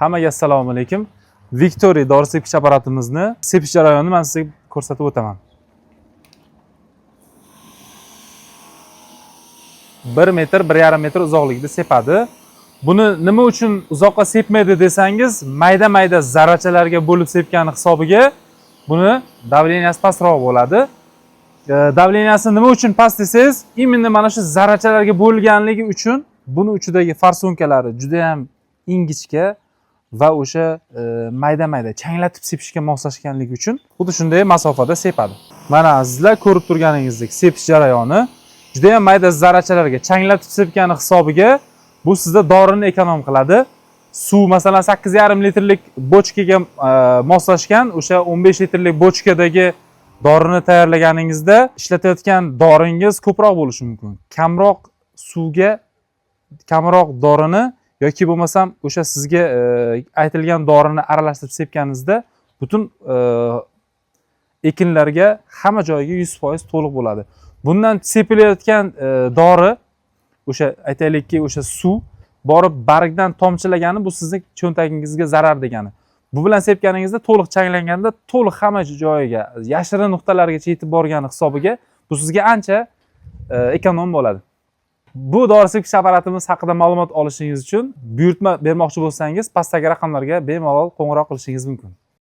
Hammaga assalomu alaykum. Victory dori sepkich apparatimizni sepish jarayonini men sizga ko'rsatib o'taman. 1 metr, 1,5 metr uzoqlikda sepadi. Buni nima uchun uzoqqa sepmaydi desangiz, mayda-mayda zarrachalarga bo'lib sepgani hisobiga buni davleniyasi pastroq bo'ladi. Davleniyasi nima uchun past desangiz, именно mana shu zarrachalarga bo'lganligi uchun buni uchidagi farsonkalari juda ham ingichka va o'sha mayda-mayda changlatib sepishga moslashganligi uchun xuddi shunday masofada sepadi. Mana sizlar ko'rib turganingizdek sepish jarayoni juda ham mayda zarrachalarga changlatib sepgani hisobiga bu sizda dorini ekonom qiladi. Suv masalan 8,5 litrlik bochkaga moslashgan o'sha 15 litrlik bochkadagi dorini tayyorlaganingizda ishlatayotgan doringiz ko'proq bo'lishi mumkin. Kamroq suvga kamroq dorini yoki bo'lmasam o'sha sizga aytilgan dorini aralashtirib sepganingizda butun ekinlarga hamma joyiga 100% to'liq bo'ladi. Bundan sepilayotgan dori o'sha aytaylikki o'sha suv borib bargdan tomchilagani bu sizning cho'ntagingizga zarar degani. Bu bilan sepganingizda to'liq changlanganda to'liq hamma joyiga, yashirin nuqtalargacha yetib borgani hisobiga bu sizga ancha ekonom bo'ladi. Bu dori sepkich apparatimiz haqida ma'lumot olishingiz uchun buyurtma bermoqchi bo'lsangiz, pastdagi raqamlarga bemalol qo'ng'iroq qilishingiz mumkin.